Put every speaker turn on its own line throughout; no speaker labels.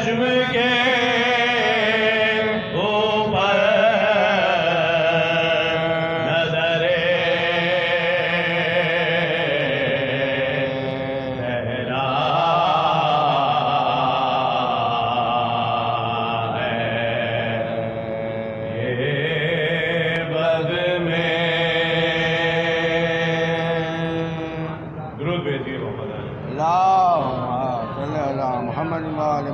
چشم کے اوپر نظر تیرا ہے یہ بد میں درود بھیجیے محمد
اللہم صلی علی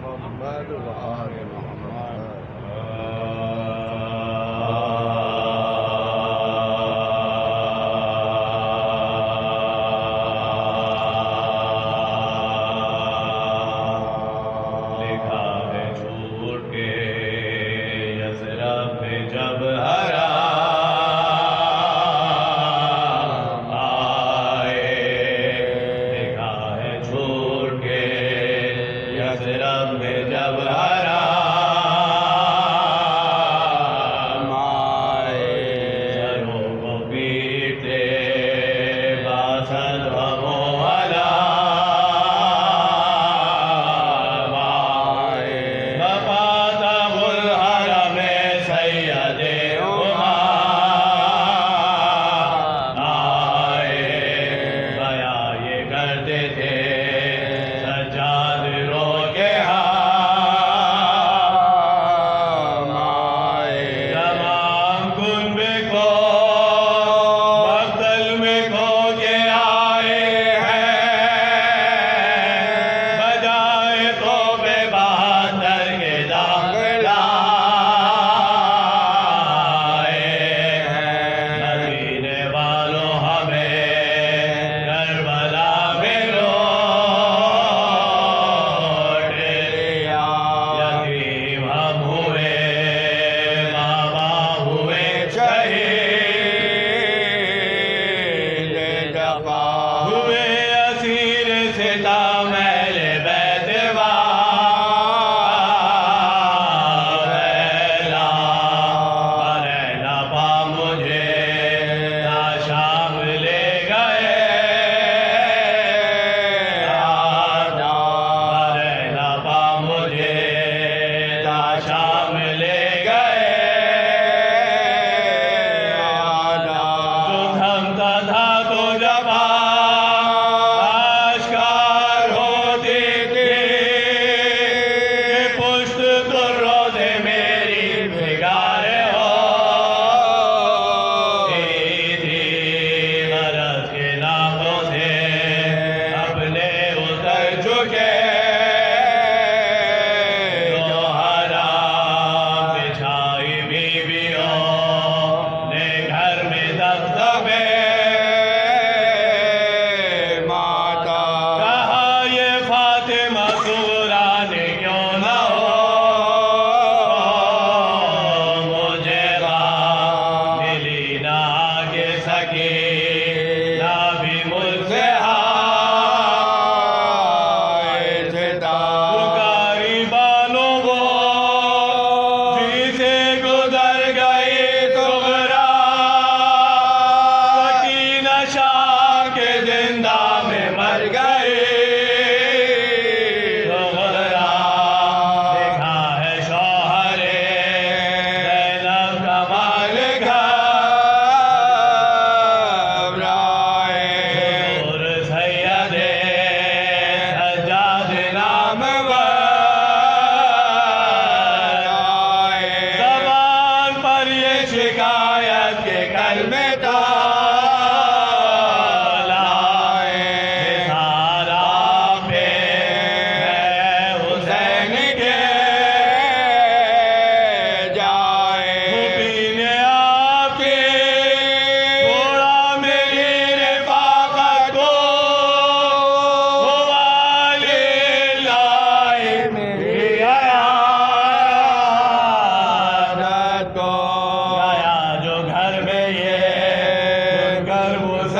محمد و آل محمد.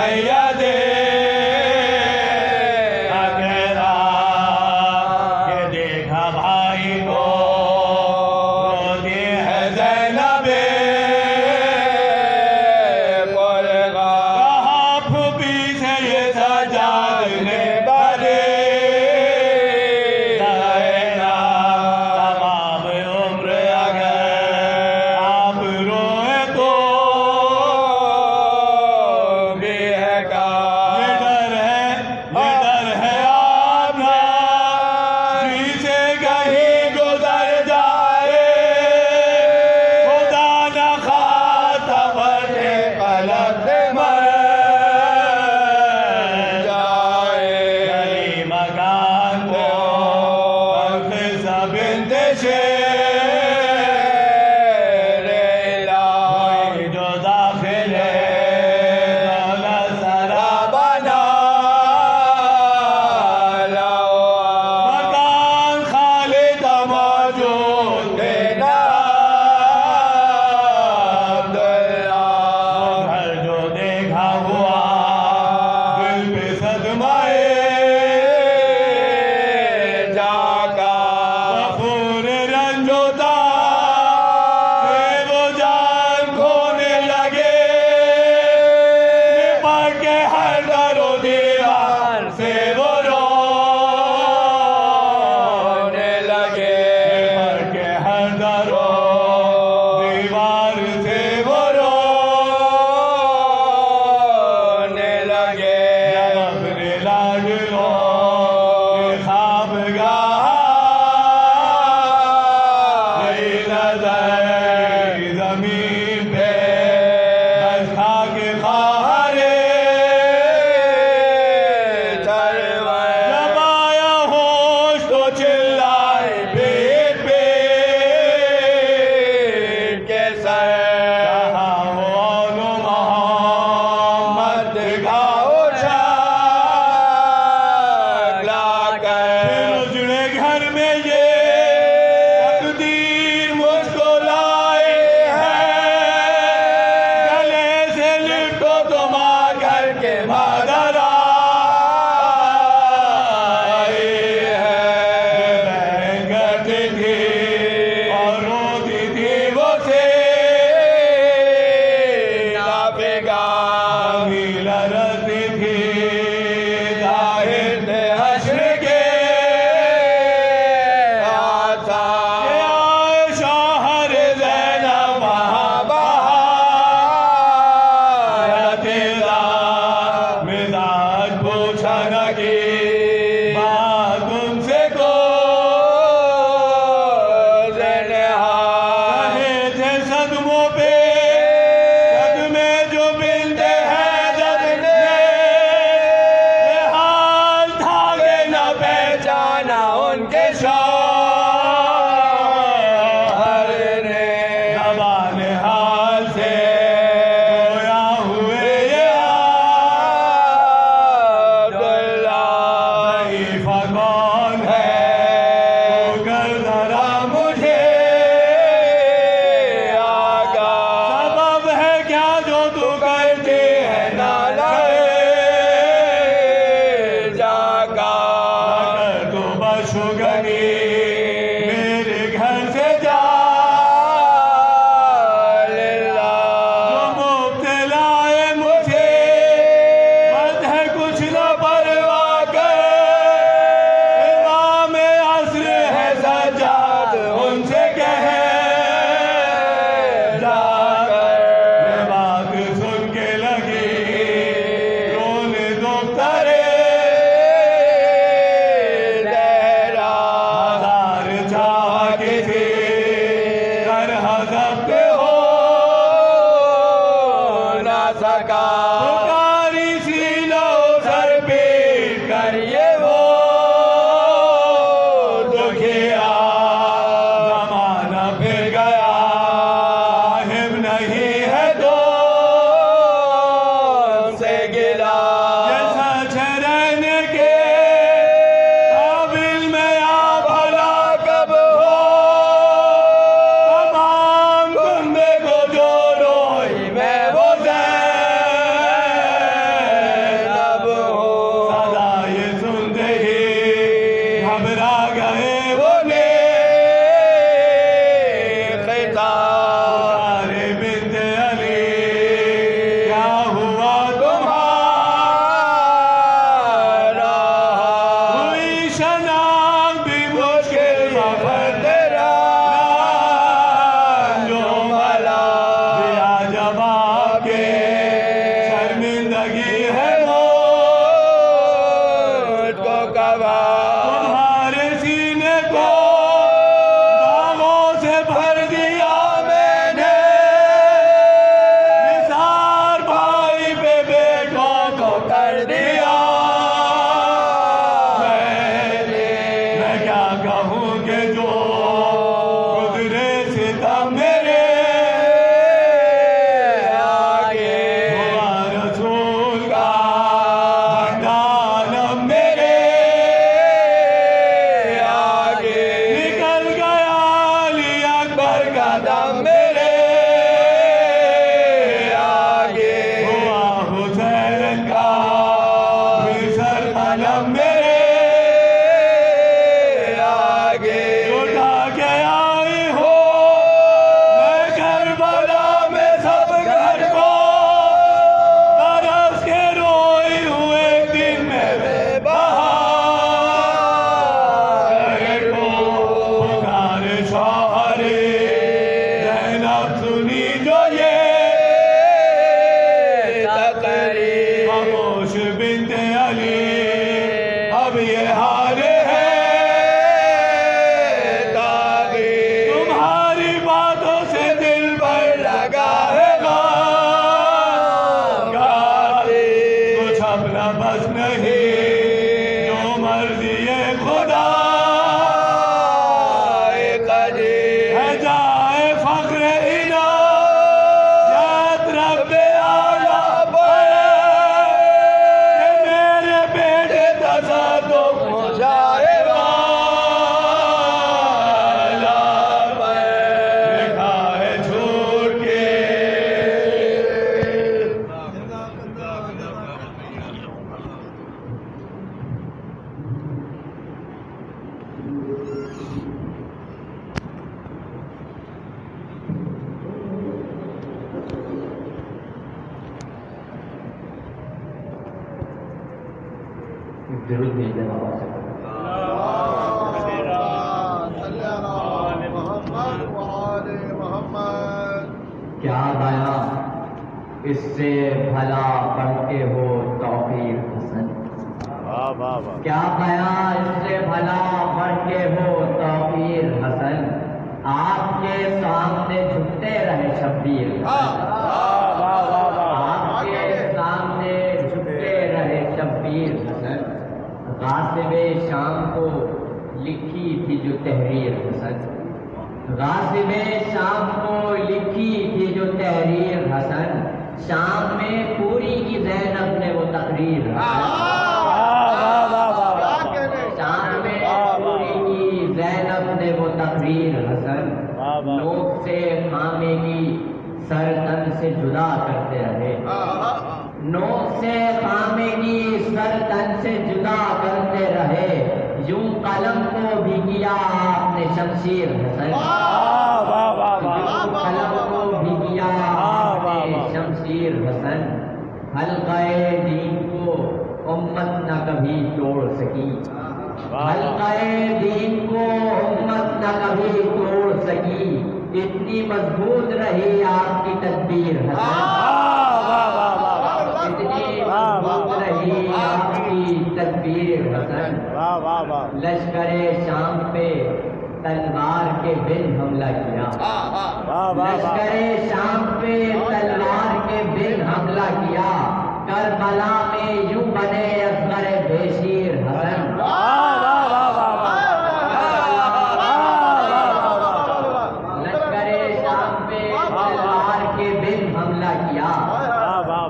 سیدے اکرا کہ دیکھا بھائی کو روتی ہے زینب کہا پھوپھی سے یہ سجاد نے بھرے تمام عمر اگر آپ روئے تو بھی ہے کا یہ ڈر ہے آپ جی سے کہیں گزر جائے خدا نہ خواستہ بڑے قلب مر جائے گلی مکان کو سب شیر الہی جو داخل دولت سرا بنا مکان خالد موجود دینا عبداللہ گھر جو دیکھا ہوا دل پہ صدمائے جاگا بخور رنجوتا سے وہ جان کھونے لگے لپٹ کے ہر در و دیوار سے وہ رونے لگے لپٹ کے ہر در و دیوار سے وہ رونے لگے جب اپنے لاڈلوں کے خوابگاہ آئی نظر زمین پہ بس کھا کے خارے جب آیا ہوش تو چلائے پیٹ پیٹ کے سر کہا وہ محمد دکھاؤ جھاگ لا کر پھر اجڑے گھر میں یہ تقدیر مجھ کو لائے ہے گلے سے لپٹو تم گھر کے مادر آئی ہے بہن کرتی تھی اور روتی تھی وہ سے نافگاہ لرزتی تھی ظاہر تھے حشر کے آثار شوہر زینب وہاں بہار تیرا مزاج پوچھا نہ کی بات تم سے کو رہے تھے صدموں پہ صدمے جو بنت حیدر نے یہ حال تھا کہ نہ پہچانا ان کے شوہر نے زبان حال سے گویا ہوئے یہ عبداللہ ضعیفہ کون ہے تو کر ذرا مجھے آگاہ سبب ہے کیا جو تو کرتی ہے نالائے جاگا اگر تو بشگنی میرے گھر سے جا جو مبتلا ہے مجھے بد ہے کچھ نہ پرواہ کر امام عصر ہے سجاد ان سے کہے جا کر یہ بات سن کے لگی رونے دخترے لہرا ہزار چاہ کسی کر حذف پہ ہو نہ سکا پکاری سینوں سر پیٹ کر یہ وہ دکھیا زمانہ پھر گیا صاحب نہیں ہے تو سے گلا جیسا رہنے کے قابل میں آ بھلا کب ہو تمام کنبے کو جو روئی میں وہ زینب
درود بھیجنا ہوا سے کیا بیان اس سے بھلا پڑھتے ہو توقیر حسن، کیا بیان اس سے بھلا پڑھتے ہو توقیر حسن، آپ کے سامنے جھکتے رہے شبیر حسن، آپ کے سامنے جھکتے رہے شبیر حسن، غاصب شام کو لکھی تھی جو تحریر حسن، غاصب شام کو لکھی تھی جو تحریر حسن، شام میں پوری کی زینب نے وہ تقریر حسن، شام میں پوری کی زینب نے وہ تقریر حسن، نوک سے خامے کی سر تن سے جدا کرتے رہے، نوک سے خامے کی سر تن سے جدا کرتے رہے، یوں قلم کو بھی کیا آپ نے شمشیر حسن، قلم کو بھی کیا آپ نے شمشیر حسن، حلقہ دین کو امت نہ کبھی توڑ سکی، حلقہ دین کو امت نہ کبھی توڑ سکی، اتنی مضبوط رہی آپ کی تدبیر حسن، اتنی مضبوط رہی آپ کی تدبیر حسن، لشکر شام پہ تلوار کے بن حملہ کیا، لشکر شام پہ تلوار کے بن حملہ کیا، کربلا میں یوں بنے اصغر بشیر حسن، لشکر شام پہ تلوار کے بن حملہ کیا،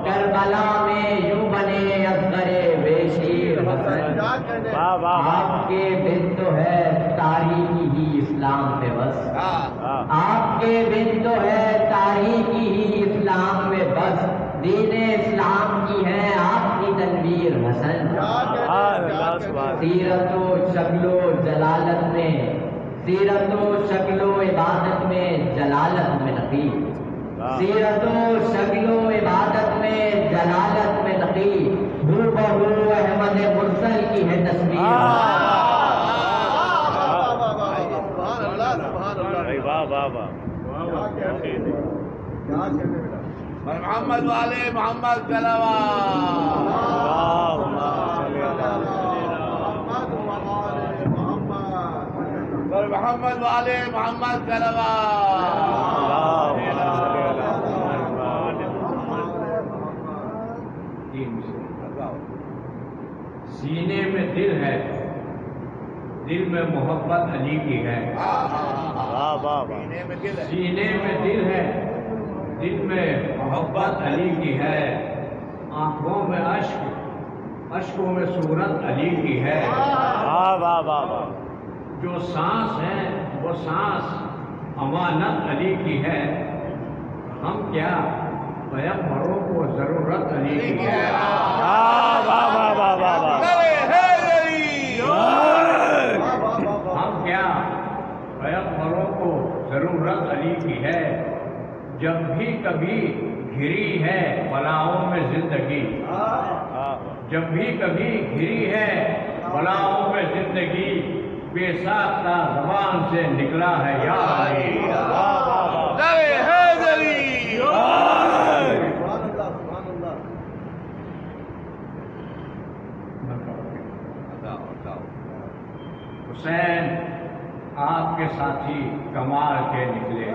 کربلا میں یوں بنے اصغر بشیر حسن، آپ کے بن تو ہے تاریخی ہی اسلام میں بس، آپ کے بن تو ہے تاریخی ہی اسلام میں بس، دین اسلام کی ہے آپ کی تنویر حسن، سیرت و شکل و جلالت میں، سیرت و شکل و عبادت میں جلالت میں نقی، سیرت و شکل و عبادت میں جلالت میں نقی، ہو بہو احمد مرسل کی ہے تصویر،
محمد والے محمد محمد والے محمد
سینے میں دل ہے، دل میں محبت علی کی ہے، سینے میں دل ہے، دل میں محبت علی کی ہے، آنکھوں میں اشک، اشکوں میں صورت علی کی ہے، جو سانس ہے وہ سانس امانت علی کی ہے، ہم کیا پیغمبروں کو ضرورت علی کی ہے، ہم کیا پیغمبروں کو ضرورت علی کی ہے، جب بھی کبھی گھری ہے بلاؤں میں زندگی، جب بھی کبھی گھری ہے بلاؤں میں زندگی، بے ساختہ زبان سے نکلا ہے یا علی، حسین آپ کے ساتھی کمال کے نکلے،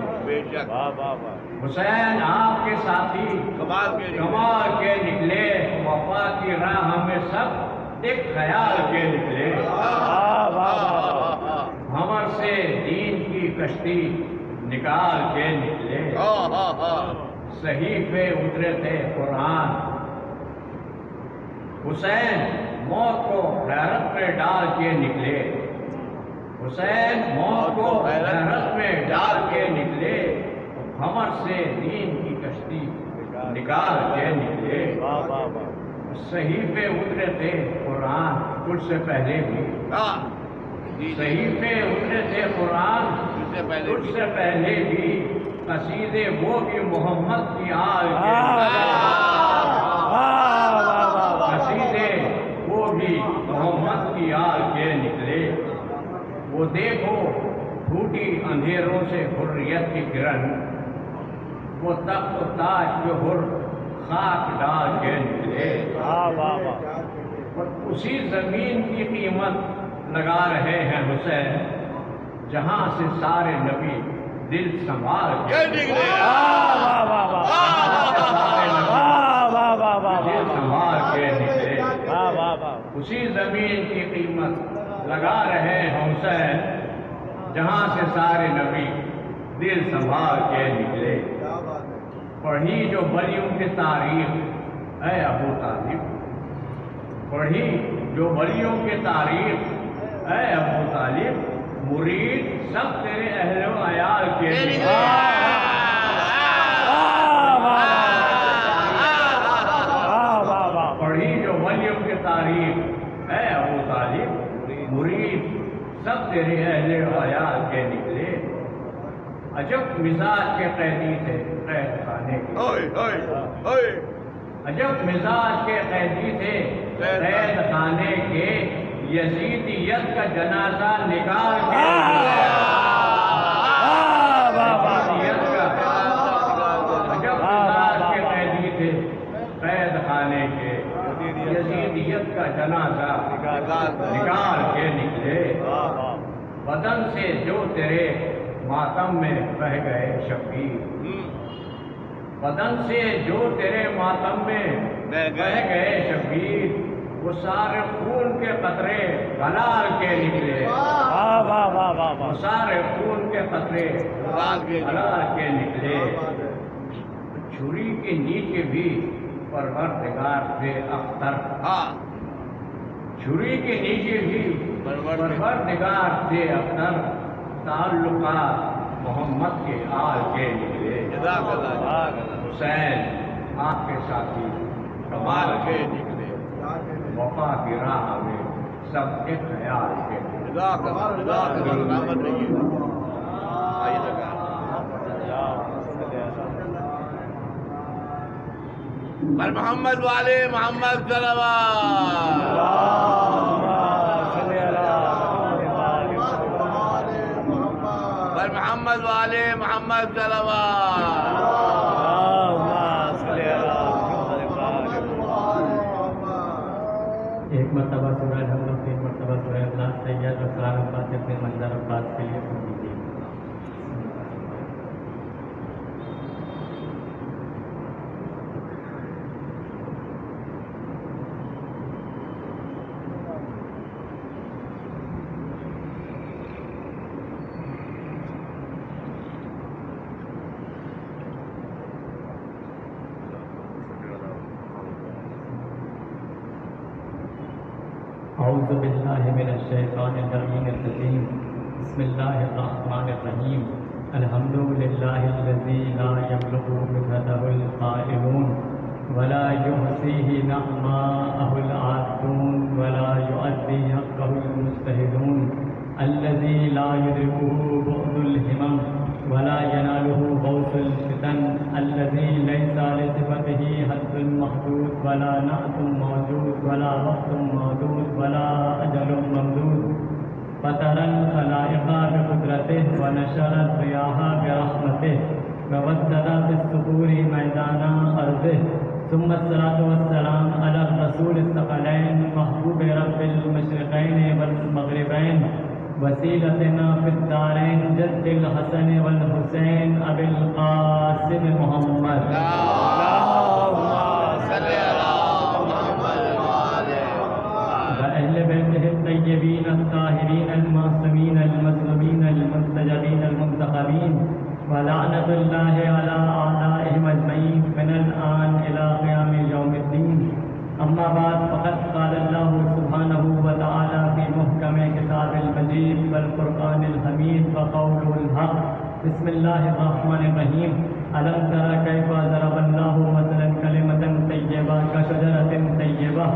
حسین آپ کے ساتھی کمال کے نکلے، وفا کی راہ میں سب ایک خیال کے نکلے، ہمر سے دین کی کشتی نکال کے نکلے، صحیفے اترے تھے قرآن، حسین موت کو غیرت میں ڈال کے نکلے، حسین موت کو غیرت میں ڈال کے نکلے، ہمر سے دین کی کشتی نکال کے نکلے، صحیفے اترے تھے قرآن تجھ سے پہلے بھی، صحیفے اترے تھے قرآن تجھ سے پہلے بھی، قصیدے وہ بھی محمد کی آل کے، قصیدے وہ بھی محمد اندھیروں سے حریت کی کرن، وہ تخت و تاج کے حر خاک ڈال کے نکلے، اور اسی زمین کی قیمت لگا رہے ہیں حسین جہاں سے سارے نبی دل سنبھال کے نکلے، دل سنبھال کے نکلے، اسی زمین کی قیمت لگا رہے ہیں حسین جہاں سے سارے نبی دل سنبھال کے نکلے۔ پڑھی جو ولیوں کی تاریخ اے ابو طالب، پڑھی جو ولیوں کی تاریخ اے ابو طالب، مرید سب تیرے اہل و عیال کے نکلے۔ پڑھی جو ولیوں کی تاریخ اے ابو طالب، مرید سب تیرے اہل و عیال کے نکلے۔ عجب مزاج کے قیدی تھے قید خانے کے، عجب مزاج کے قیدی تھے قید خانے کے، یزیدیت کا جنازہ نکال کے عجب مزاج کے قیدی تھے قید خانے کے، یزیدیت کا جنازہ نکال کے نکلے۔ بدن سے جو تیرے ماتم میں بہ گئے شبیر، بدن سے جو تیرے ماتم میں بہ گئے شبیر، وہ سارے خون کے قطرے غلال کے نکلے، وہ سارے خون کے قطرے غلال کے نکلے۔ چھری کے نیچے بھی پروردگار تھے اختر، چھری کے نیچے بھی پروردگار تھے اختر، تعلقات محمد کے آل کے نکلے۔ حسین آپ کے ساتھی کمال کے نکلے، وفا کی راہ میں سب کے خیال کے
پر محمد والے محمد صلوات، پر محمد والے محمد صلوات۔
ایک مرتبہ سورہ الحمد، تین مرتبہ سورہ اخلاص، سید اسرار عباس اپنے منظر عباس کے لیے پڑھ دیجیے۔ اعوذ باللہ من الشیطان اللعین الرجیم، بسم اللہ الرحمن الرحیم، الحمد للہ الذی لا یبلغ مدحہ القائلون ولا یحصیہ نعماءہ العادون ولا یؤدی حقہ المجتہدون، الذی لا یدرکہ بعد الہمم ولا ینالہ غوث الفتن، الذی لیس لصفتہ حد محدود ولا نعت موجود ولا وقت موجود ولا اجل ممدود، فطر الخلائق بقدرته ونشر الرياح برحمته وودد بالصخور میدان ارضه، ثم الصلاة والسلام على الرسول الثقلين محبوب رب المشرقين والمغربين وسيلتنا في الدارين جد الحسن والحسين أبي القاسم محمد، وأهل بيته الطيبين الطاهرين المعصومين المظلومين المنتجبين المنتخبين، ولعنة الله على أعدائهم أجمعين من الآن إلى قيام يوم الدين۔ أما بعد، فقد قال الله سبحانه وتعالى في محكم كتاب المجيد والفرقان الحميد وقوله الحق، بسم الله الرحمن الرحيم، ألم تر كيف ضرب الله مثلا كلمة طيبة كشجرة طيبة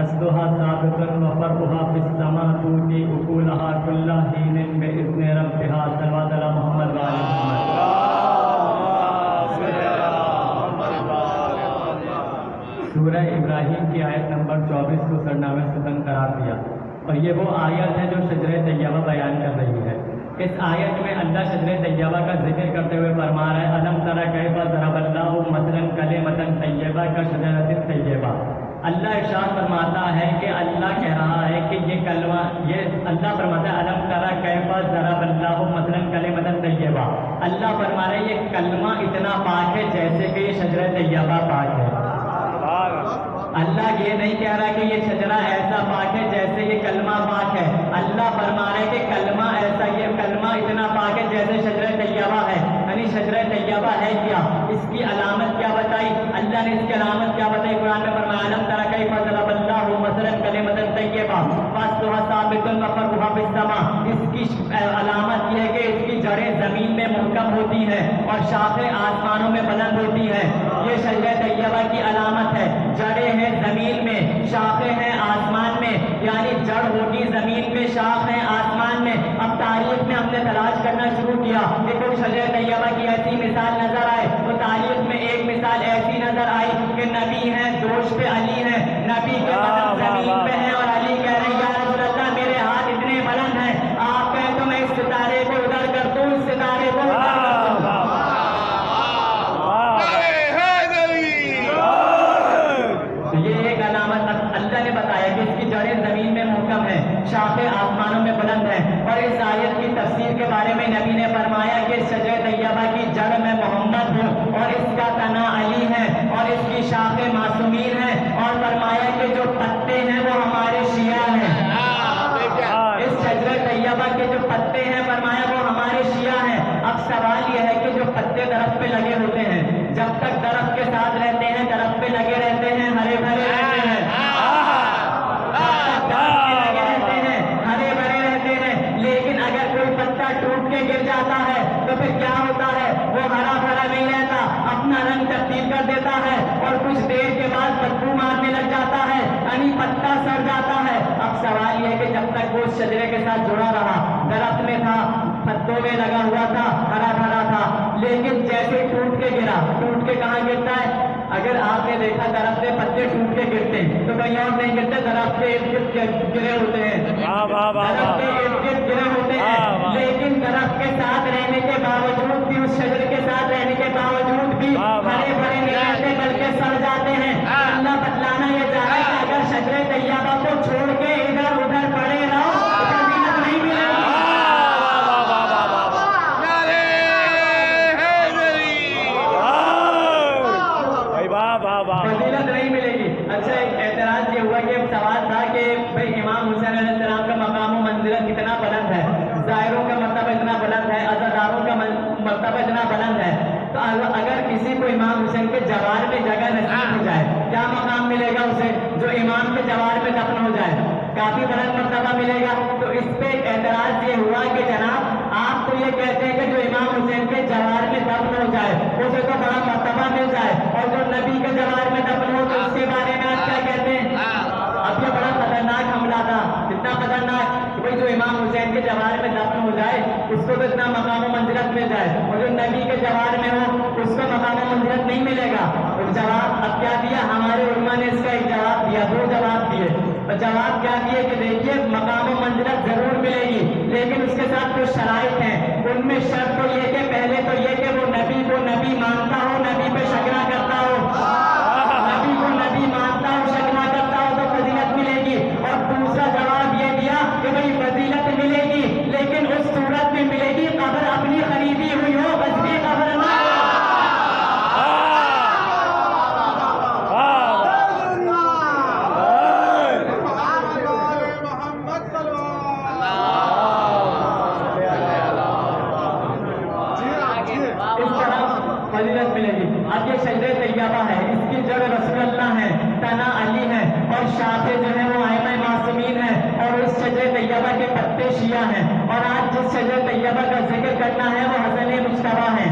أصلها ثابت وفرعها في السماء تؤتي أكلها كل حين بإذن ربها، صلوات على محمد وآل محمد۔ سورہ ابراہیم کی آیت نمبر 24 کو سرنامہ ستن قرار دیا، اور یہ وہ آیت ہے جو شجرہ طیبہ بیان کر رہی ہے۔ اس آیت میں اللہ شجر طیبہ کا ذکر کرتے ہوئے فرما رہا ہے الم تری کیف ضرب اللہ مثلا کلمۃ طیبہ کشجرۃ طیبہ. اللہ ارشاد فرماتا ہے کہ اللہ کہہ رہا ہے کہ یہ کلمہ، یہ اللہ فرماتا ہے الم تری کیف ضرب اللہ مثلا کلمۃ طیبہ. اللہ فرما رہا ہے یہ کلمہ اتنا پاک ہے جیسے کہ یہ شجر طیبہ پاک ہے. اللہ یہ نہیں کہہ رہا کہ یہ شجرہ ایسا پاک ہے جیسے یہ کلمہ پاک ہے. اللہ فرما رہے کہ کلمہ ایسا، یہ کلمہ اتنا پاک ہے جیسے شجرہ طیبہ ہے. یعنی شجرہ طیبہ ہے کیا، اس کی علامت کیا بتائی اللہ نے، اس کی علامت کیا بتائی قرآن میں فرمایا الم تری کیف ضرب اللہ مثلا کلمۃ طیبہ واصلها ثابت وفرعها فی السماء. اس کی علامت یہ ہے کہ اس کی جڑیں زمین میں محکم ہوتی ہیں اور شاخیں آسمانوں میں بلند ہوتی ہیں. یہ شجرہ طیبہ کی علامت ہے. جڑیں ہیں زمین میں، شاخیں ہیں آسمان میں، یعنی جڑ ہوگی زمین میں، شاخ ہیں آسمان میں. اب تاریخ میں ہم نے تلاش کرنا شروع کیا کہ کوئی شجرہ طیبہ کی ایسی مثال نظر آئے، تو تاریخ میں ایک مثال ایسی نظر آئی کہ نبی ہیں، دوش پہ علی ہیں، نبی کے قدم زمین پہ ہیں اور علی کہہ رہے ہیں یا رسول اللہ میرے ہاتھ اتنے بلند ہیں، آپ کہیں تو میں اس ستارے کو ادھر کر دوں، اس ستارے کو ادھر کر دوں. یہ ایک علامت اللہ نے بتایا کہ اس کی جڑیں زمین میں محکم ہیں، شاخیں آسمانوں میں بلند ہیں. اور اس آیت کی تفسیر کے بارے میں نبی نے فرمایا کہ شجرہ طیبہ کی جڑ میں محمد ہوں اور اس کا تنا علی ہے اور اس کی شاخیں معصومین ہیں، اور فرمایا کہ جو پتے ہیں وہ ہمارے شیعہ ہیں. اس شجرہ طیبہ کے جو پتے ہیں فرمایا وہ ہمارے شیعہ ہیں. اب سوال یہ ہے کہ جو پتے درخت پہ لگے ہوتے ہیں، جب تک درخت کے ساتھ رہتے ہیں درخت پہ لگے رہتے ہیں، ہرے بھرے رہتے ہیں، لگے رہتے ہیں، ہرے بھرے رہتے ہیں. لیکن اگر کوئی پتا ٹوٹ کے گر جاتا ہے تو پھر کیا ہوتا ہے، وہ ہرا بھرا نہیں رہتا، اپنا رنگ تبدیل کر دیتا ہے اور کچھ دیر کے بعد بدبو مارنے لگ جاتا ہے، یعنی پتا سڑ جاتا ہے. اب سوال یہ ہے کہ جب تک وہ اس شجرے کے ساتھ جڑا رہا، درخت میں تھا، پتوں میں لگا ہوا تھا، ہرا بھرا تھا، لیکن جیسے ٹوٹ کے گرا، ٹوٹ کے کہاں گرتا ہے؟ اگر آپ نے دیکھا درخت کے پتے ٹوٹ کے گرتے ہیں تو کہیں اور نہیں گرتے، درخت کے ارد گرد گرے ہوتے ہیں، درخت کے ارد گرد گرے ہوتے ہیں. لیکن درخت کے ساتھ رہنے کے باوجود بھی، اس شجر کے ساتھ رہنے کے باوجود بھی ہرے بھرے نہیں رہتے بلکہ سڑ جاتے ہیں. اللہ بتلانا یہ چاہ رہا ہے کہ اگر شجر طیبہ کو چھوڑ کے ادھر ادھر پڑے رہو تو فضیلت نہیں ملے گی. فضیلت نہیں ملے گی. اچھا ایک اعتراض یہ ہوا کہ سوال تھا کہ بھائی امام حسین علیہ السلام کا مقام و منزلت کتنا بلند ہے، ظاہروں کا مرتبہ اتنا بلند ہے، عزاداروں کا مرتبہ اتنا بلند ہے، تو اگر کسی کو امام حسین کے جوار میں جگہ نصیب ہو جائے کیا مقام ملے گا اسے؟ جو امام کے جوار میں دفن ہو جائے کافی بلند مرتبہ ملے گا. تو اس پہ اعتراض یہ ہوا کہ جناب آپ تو یہ کہتے ہیں کہ جو امام حسین کے جوار میں دفن ہو جائے اسے تو بڑا مرتبہ مل جائے، اور جو نبی کے جوار میں دفن ہو تو اس کے بارے میں آپ کیا کہتے ہیں؟ اب یہ بڑا خطرناک حملہ تھا. اتنا خطرناک کہ بھائی جو امام حسین کے جوار میں دفن ہو جائے اس کو تو اتنا مقام و منزلت مل جائے، اور جو نبی کے جوار میں ہو اس کو مقام و منزلت نہیں ملے گا. اور جواب اب کیا دیا ہمارے علماء نے؟ اس کا ایک جواب دیا، دو جواب دیے. اور جواب کیا دیے کہ دیکھیے مقام و منزلت ضرور ملے گی لیکن اس کے ساتھ کچھ شرائط ہیں. ان میں شرط تو یہ کہ پہلے تو یہ کہ وہ نبی کو نبی مانتا ہو، نبی پہ شک نہ کرتا ہو، نبی کو نبی مانتا ہو، شک نہ کرتا ہو تو فضیلت ملے گی. اور دوسرا جواب یہ دیا کہ بھائی فضیلت ملے گی لیکن اس صورت میں ملے گی قبر اپنی خریدی ہوئی ہو، غصبی قبر نہ. فضیلت ملے گی. اب یہ شجر طیبہ ہے، اس کی جڑ رسول اللہ ہے، تنا علی ہے اور شاخیں جو ہیں وہ ائمہ معصومین ہیں، اور اس شجر طیبہ کے پتے شیعہ ہیں. اور آج جس شجر طیبہ کا ذکر کرنا ہے وہ حسن مجتبیٰ ہے.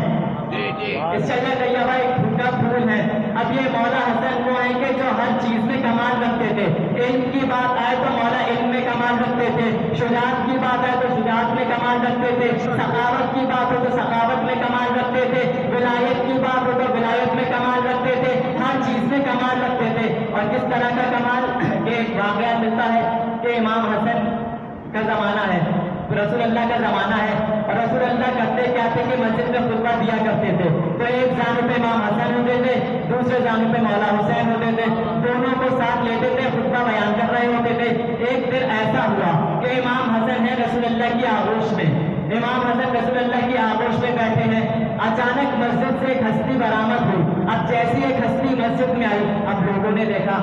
اس شجر طیبہ ایک پھوٹا پھول ہے. اب یہ مولا حسن وہ ہیں کہ جو ہر چیز میں کمال رکھتے تھے. علم کی بات آئے تو مولا علم میں کمال رکھتے تھے، شجاعت کی بات آئے تو شجاعت میں کمال رکھتے تھے، سخاوت کی بات ہو تو سخاوت میں کمال رکھتے تھے، ولایت کی بات ہو تو ولایت میں کمال رکھتے تھے، ہر چیز میں کمال رکھتے تھے. اور کس طرح کا کمال کہ ایک واقعہ ملتا ہے کہ امام حسن کا زمانہ ہے رسول اللہ کا زمانہ ہے اور رسول اللہ کرتے کیا تھے کہ مسجد میں خطبہ دیا کرتے تھے. تو ایک جانب پہ امام حسن ہوتے تھے, دوسرے جانب پہ مولا حسین ہوتے تھے, دونوں کو ساتھ لیتے تھے, خطبہ بیان کر رہے ہوتے تھے. ایک دن ایسا ہوا کہ امام حسن ہے رسول اللہ کی آغوش میں, امام حسن رسول اللہ کی آغوش میں بیٹھے ہیں. اچانک مسجد سے ایک ہستی برآمد ہوئی. اب جیسی ایک ہستی مسجد میں آئی, اب لوگوں نے دیکھا,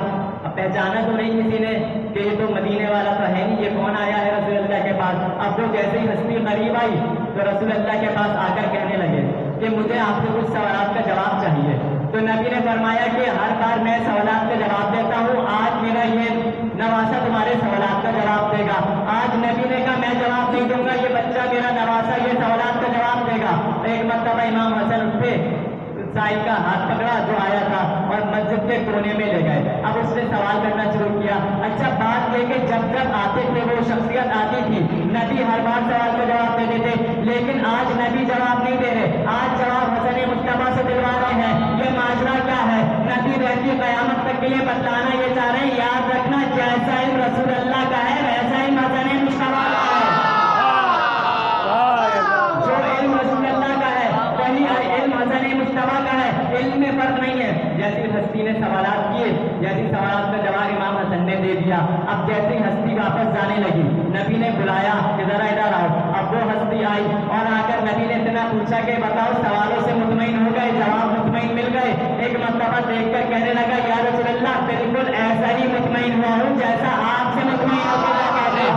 اب پہچانا تو نہیں کسی نے کہ یہ تو مدینے والا تو ہے نہیں, یہ کون آیا ہے رسول اللہ کے پاس. اب وہ جیسے ہی ہستی قریب آئی تو رسول اللہ کے پاس آ کر کہنے لگے کہ مجھے آپ سے کچھ سوالات کا جواب چاہیے. تو نبی نے فرمایا کہ ہر بار میں سوالات کا جواب دیتا ہوں, آج میرا یہ نواسا تمہارے سوالات کا جواب دے گا. آج نبی نے کہا میں جواب نہیں دوں گا, یہ بچہ میرا نواسا یہ سوالات کا جواب دے گا. ایک مرتبہ امام حسن اٹھے, سائل کا ہاتھ پکڑا جو آیا تھا اور مسجد کے کونے میں لے گئے. اب اس نے سوال کرنا شروع کیا. اچھا بات یہ کہ جب جب آتے تھے وہ شخصیت آتی تھی, نبی ہر بار سوال کا جواب دے دیتے, لیکن آج نبی جواب نہیں دے رہے, آج جواب حسن مصطفیٰ سے دلوا رہے ہیں. یہ ماجرا کیا ہے؟ نبی رہتی قیامت تک کے لیے بتلانا یہ چاہ رہے ہیں, یاد رکھنا جیسا علم رسول اللہ کا ہے ویسا ہی حسن مصطفیٰ کا ہے. جو علم رسول اللہ کا ہے وہی علم حسن مصطفیٰ کا ہے, علم میں فرق نہیں ہے. جیسی ہستی نے سوالات کیے, جیسی سوالات کا جواب امام حسن نے دے دیا. اب جیسی ہستی واپس جانے لگی, نبی نے بلایا کہ ذرا ادھر آؤ. اب وہ ہستی آئی اور آ کر نبی نے اتنا پوچھا کہ بتاؤ سوالوں سے مطمئن ہو گئے, جواب مطمئن مل گئے. ایک مرتبہ دیکھ کر کہنے لگا یا رسول اللہ بالکل ایسا ہی مطمئن ہوا ہوں جیسا آپ سے مطمئن ہو کے جاتے ہیں.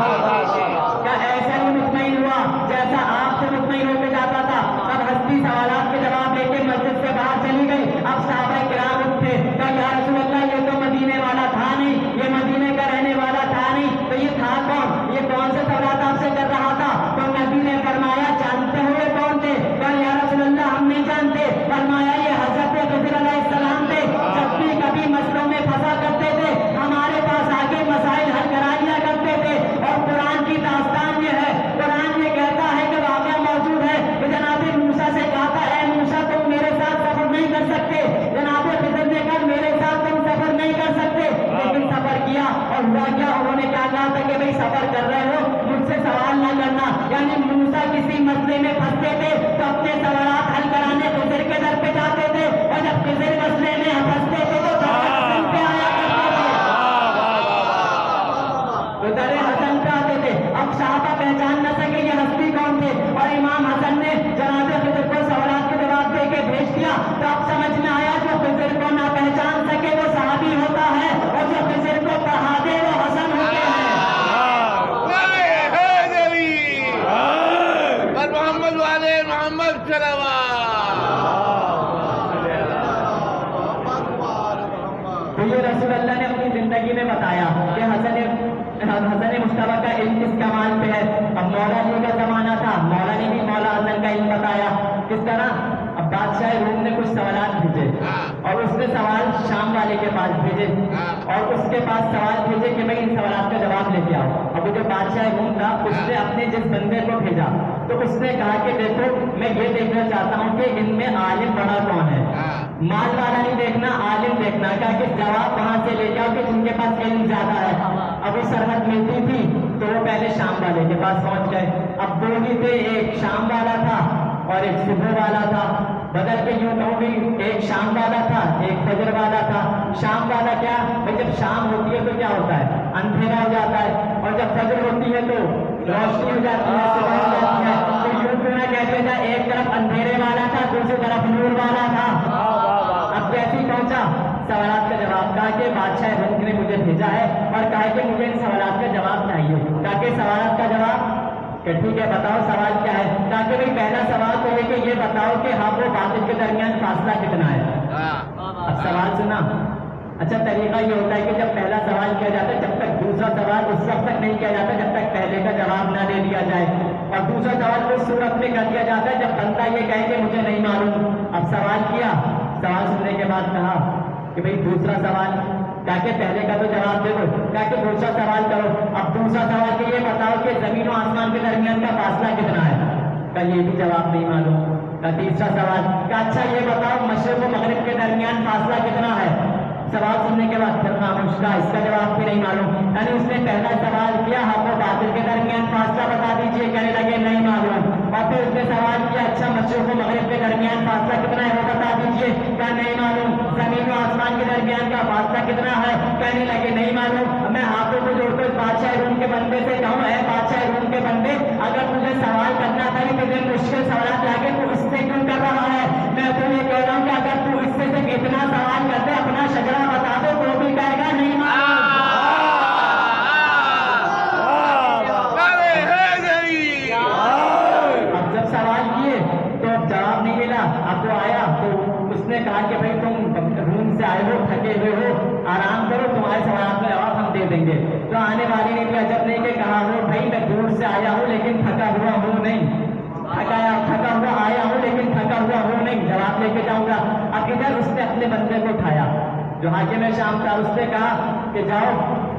کیا ایسا ہی مطمئن ہوا جیسا آپ سے مطمئن ہو کے جاتا تھا؟ اب ہستی سوالات کے جواب لے کے مسجد سے باہر چلی گئی. اب صحابہ کرام اٹھے, کہا یا رسول اللہ یہ تو مدینے والا تھا نہیں, یہ مدینے کا رہنے والا تھا نہیں, تو یہ تھا کون؟ یہ کون سے سوالات آپ سے کر رہا تھا؟ تو نبی نے فرمایا جانتے ہو یہ کون تھے؟ کہا یا رسول اللہ ہم نہیں جانتے. فرمایا یہ حضرت خضر علیہ السلام تھے. جب بھی کبھی مسئلوں میں پھنسا کرتے تھے ہمارے پاس آ کے مسائل حل کرا لیا کرتے تھے. اور قرآن کی داستان یہ ہے, قرآن یہ کہتا ہے کہ واقعہ موجود ہے کہ جناب موسیٰ سے کہا تھا اے موسیٰ تم میرے ساتھ سفر نہیں کر سکتے. جناب خضر نے کہا میرے ساتھ تم سفر نہیں کر سکتے, لیکن سفر کیا. اور ہوا کیا, انہوں نے کیا کہا تھا کہ بھائی سفر کر رہے ہو مجھ سے سوال نہ کرنا. یعنی موسیٰ کسی مسئلے میں پھنستے تھے تو اپنے سوالات حل کرانے خضر کے در پہ جاتے تھے, اور جب خضر مسئلے میں پھنستے تھے تو در حسن پہ آیا کرتے تھے, تو در حسن پہ آتے تھے. اب صحابہ پہچان نہ سکے یہ ہستی کون تھے, اور امام حسن نے جناب خضر کو سوالات کے جواب دے کے بھیج دیا. تو اب سمجھ میں آیا جو خضر کو نہ پہچان سکے وہ صحابی ہوتا ہے, اور جو خضر کو پڑھا دے وہ حسن ہوتے ہیں.
محمد والے محمد
تو یہ رسول اللہ نے اپنی زندگی میں بتایا کہ حسن مصطفیٰ کا علم کس کمال پہ ہے. اب مولا علی کا زمانہ تھا, مولا نے بھی مولا حسن کا علم بتایا. کس طرح؟ اب بادشاہ روم نے کچھ سوالات بھیجے اور اس نے سوال شام والے کے پاس بھیجے اور اس کے پاس سوال بھیجے کہ بھائی ان سوالات کا جواب لے کے آؤ. اب وہ جو بادشاہ روم تھا اس نے اپنے جس بندے کو بھیجا تو اس نے کہا کہ دیکھو میں یہ دیکھنا چاہتا ہوں کہ ان میں عالم بڑا کون ہے, مال والا نہیں دیکھنا, عالم دیکھنا. کہا کہ جواب وہاں سے لے جاؤ کہ جن کے پاس علم زیادہ ہے. ابھی سرحد ملتی تھی تو وہ پہلے شام والے کے پاس پہنچ گئے. اب دو ہی تھے, ایک شام والا تھا اور ایک صبح والا تھا. بدل کے یوں کہوں بھی ایک شام والا تھا ایک فجر والا تھا. شام والا کیا بھائی, جب شام ہوتی ہے تو کیا ہوتا ہے, اندھیرا ہو جاتا ہے, اور جب فجر ہوتی ہے تو روشنی ہو جاتی ہے, صبح ہو جاتی ہے. تو یوں کیوں نہ کہتے تھا ایک طرف اندھیرے والا تھا دوسری طرف نور والا تھا. اب جیسے پہنچا سوالات کا جواب, کہا کہ بادشاہ روم نے مجھے بھیجا ہے اور کہا کہ مجھے ان سوالات کا جواب چاہیے. کہا کہ سوالات کا جواب کہ ٹھیک ہے بتاؤ سوال کیا ہے. کہا کہ بھائی پہلا سوال تو یہ کہ یہ بتاؤ کہ حق و باطل کے درمیان فاصلہ کتنا ہے. اب سوال سنا. اچھا طریقہ یہ ہوتا ہے کہ جب پہلا سوال کیا جاتا ہے جب تک دوسرا سوال اس وقت تک نہیں کیا جاتا جب تک پہلے کا جواب نہ دے دیا جائے, اور دوسرا سوال اس صورت میں کر دیا جاتا ہے جب بندہ یہ کہے کہ مجھے نہیں معلوم. اب سوال کیا, سوال سننے کے بعد کہا کہ بھائی دوسرا سوال, کہا کہ پہلے کا تو جواب دے دو, کہا کہ دوسرا سوال کرو. اب دوسرا سوال کہ یہ بتاؤ کہ زمین و آسمان کے درمیان کا فاصلہ کتنا ہے. کہا یہ بھی جواب نہیں معلوم. کہا تیسرا سوال, کہا اچھا یہ بتاؤ مشرق و مغرب کے درمیان فاصلہ کتنا ہے. سوال سننے کے بعد پھر خاموش کا اس کا جواب بھی نہیں معلوم. یعنی اس نے پہلا سوال کیا حق و باطل کے درمیان فاصلہ بتا دیجیے, کہنے لگے نہیں معلوم. اور پھر اس نے سوال کیا اچھا مشرق و مغرب کے درمیان فاصلہ کتنا ہے وہ بتا دیجیے, کہا نہیں معلوم. زمین و آسمان کے درمیان کا فاصلہ کتنا ہے, کہنے لگے نہیں معلوم. میں ہاتھوں کو جوڑ کر بادشاہ روم کے بندے سے کہوں اے بادشاہ روم کے بندے, اگر تجھے سوال کرنا تھا کہ تجھے مشکل سوالات لاگے تو اس سے کیوں کر رہا ہے؟ میں تو یہ کہہ رہا ہوں کہ اگر تو اس سے صرف اتنا سوال کرتے اپنا شجرا بتا دو تو بھی کہے گا نہیں معلوم. اب جب سوال کیے تو اب جواب نہیں ملا. اب وہ آیا تو اس نے کہا کہ بھائی تم روم سے آئے ہو, تھکے ہوئے ہو, آرام کرو, تمہارے سوالات کا جواب ہم دے دیں گے. تو آنے والی نے بھی عجب نہیں کہ کہا ہو بھائی میں دور سے آیا ہوں لیکن تھکا ہوا ہوں نہیں, تھکا ہوا آیا ہوں لیکن تھکا ہوا ہوں نہیں, جواب لے کے جاؤں گا. اب ادھر اس نے اپنے بندے کو اٹھایا جو حاکم شام تھا, اس نے کہا کہ جاؤ